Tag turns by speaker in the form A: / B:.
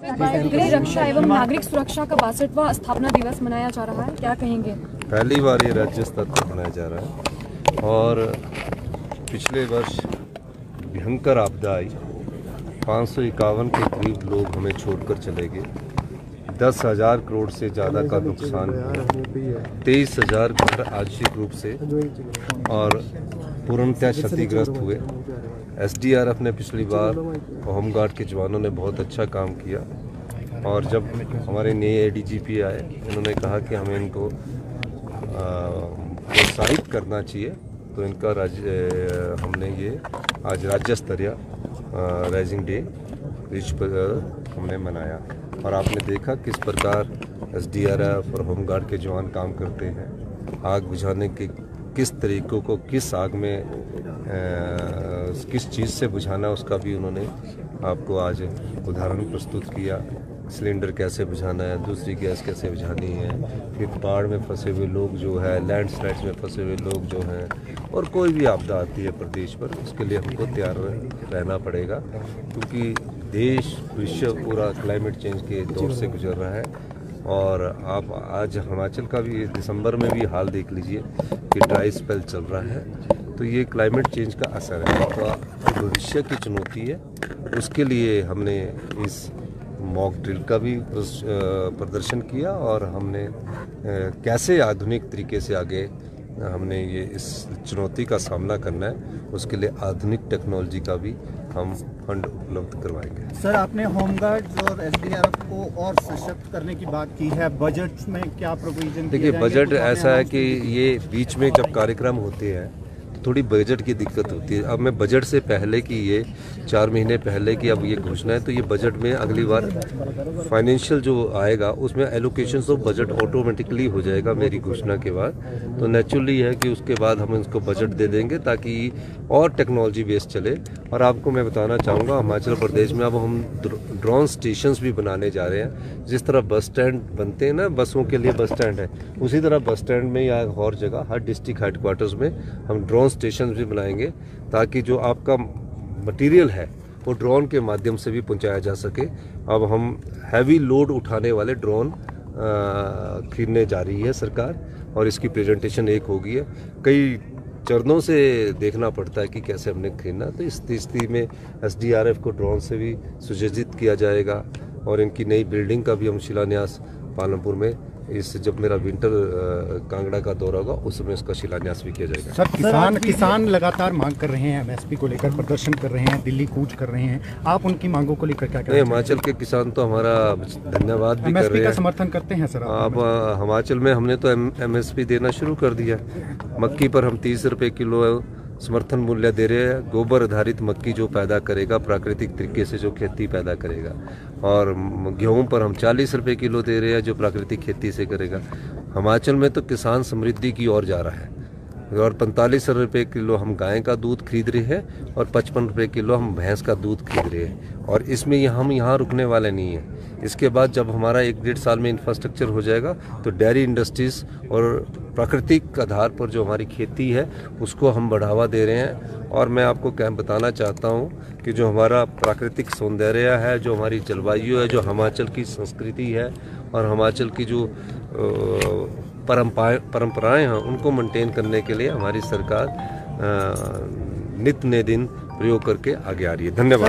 A: गृह रक्षा एवं नागरिक सुरक्षा का 62वां स्थापना दिवस मनाया जा रहा है, क्या कहेंगे?
B: पहली बार ये राज्य स्तर पर मनाया जा रहा है और पिछले वर्ष भयंकर आपदा आई, 551 के करीब लोग हमें छोड़कर चले गए, 10,000 करोड़ से ज़्यादा का नुकसान हुआ, 23,000 घर आंशिक रूप से और पूर्णतः क्षतिग्रस्त हुए। SDRF ने पिछली बार, होमगार्ड के जवानों ने बहुत अच्छा काम किया और जब हमारे नए ADGP आए, उन्होंने कहा कि हमें इनको प्रोत्साहित करना चाहिए, तो इनका हमने ये आज राज्य स्तरीय राइजिंग डे हमने मनाया और आपने देखा किस प्रकार SDRF और होमगार्ड के जवान काम करते हैं। आग बुझाने के किस तरीकों को, किस आग में किस चीज़ से बुझाना, उसका भी उन्होंने आपको आज उदाहरण प्रस्तुत किया। सिलेंडर कैसे बुझाना है, दूसरी गैस कैसे बुझानी है, फिर बाढ़ में फंसे हुए लोग जो है, लैंडस्लाइड्स में फंसे हुए लोग जो हैं, और कोई भी आपदा आती है प्रदेश पर, उसके लिए हमको तैयार रहना पड़ेगा, क्योंकि देश विश्व पूरा क्लाइमेट चेंज के दौर से गुजर रहा है। और आप आज हिमाचल का भी दिसंबर में भी हाल देख लीजिए कि ड्राई स्पेल चल रहा है, तो ये क्लाइमेट चेंज का असर है, तो भविष्य की चुनौती है। उसके लिए हमने इस मॉक ड्रिल का भी प्रदर्शन किया और हमने कैसे आधुनिक तरीके से आगे हमने ये इस चुनौती का सामना करना है, उसके लिए आधुनिक टेक्नोलॉजी का भी हम फंड उपलब्ध करवाएंगे।
C: सर, आपने होमगार्ड और SDRF को और सशक्त करने की बात की है, बजट में क्या प्रोविजन?
B: देखिए, बजट ऐसा है कि ये बीच में जब कार्यक्रम होते हैं तो थोड़ी बजट की दिक्कत होती है। अब मैं बजट से पहले की, ये 4 महीने पहले की अब ये घोषणा है, तो ये बजट में अगली बार फाइनेंशियल जो आएगा उसमें एलोकेशन तो बजट ऑटोमेटिकली हो जाएगा मेरी घोषणा के बाद। तो नेचुरली है कि उसके बाद हम इसको बजट दे देंगे ताकि और टेक्नोलॉजी बेस्ड चले। और आपको मैं बताना चाहूँगा, हिमाचल प्रदेश में अब हम ड्रोन स्टेशंस भी बनाने जा रहे हैं। जिस तरह बस स्टैंड बनते हैं ना, बसों के लिए बस स्टैंड है, उसी तरह बस स्टैंड में या और जगह हर डिस्ट्रिक्ट हेडक्वार्टर्स में हम ड्रोन स्टेशन भी बनाएंगे, ताकि जो आपका मटेरियल है वो ड्रोन के माध्यम से भी पहुंचाया जा सके। अब हम हैवी लोड उठाने वाले ड्रोन खरीदने जा रही है सरकार और इसकी प्रेजेंटेशन एक हो गई है। कई चरणों से देखना पड़ता है कि कैसे हमने खरीदना, तो इस स्थिति में SDRF को ड्रोन से भी सुसज्जित किया जाएगा और इनकी नई बिल्डिंग का भी हम शिलान्यास पालमपुर में, इस जब मेरा विंटर कांगड़ा का दौरा होगा उस समय इसका शिलान्यास भी किया जाएगा।
C: सर, किसान लगातार मांग कर रहे हैं, MSP को लेकर प्रदर्शन कर रहे हैं, दिल्ली कूच कर रहे हैं, आप उनकी मांगों को लेकर क्या कहेंगे?
B: हिमाचल के किसान तो हमारा धन्यवाद भी कर रहे हैं,
C: समर्थन करते हैं सर।
B: अब हिमाचल में हमने तो MSP देना शुरू कर दिया। मक्की पर हम 30 रुपये किलो समर्थन मूल्य दे रहे हैं। गोबर आधारित मक्की जो पैदा करेगा, प्राकृतिक तरीके से जो खेती पैदा करेगा, और गेहूं पर हम 40 रुपये किलो दे रहे हैं जो प्राकृतिक खेती से करेगा। हिमाचल में तो किसान समृद्धि की ओर जा रहा है और 45 रुपये किलो हम गाय का दूध खरीद रहे हैं और 55 रुपये किलो हम भैंस का दूध खरीद रहे हैं। और इसमें हम यहाँ रुकने वाले नहीं हैं। इसके बाद जब हमारा 1-1.5 साल में इंफ्रास्ट्रक्चर हो जाएगा तो डेयरी इंडस्ट्रीज और प्राकृतिक आधार पर जो हमारी खेती है उसको हम बढ़ावा दे रहे हैं। और मैं आपको क्या बताना चाहता हूँ कि जो हमारा प्राकृतिक सौंदर्य है, जो हमारी जलवायु है, जो हिमाचल की संस्कृति है और हिमाचल की जो परंपराएं हैं, उनको मेंटेन करने के लिए हमारी सरकार नित्य दिन प्रयोग करके आगे आ रही है। धन्यवाद।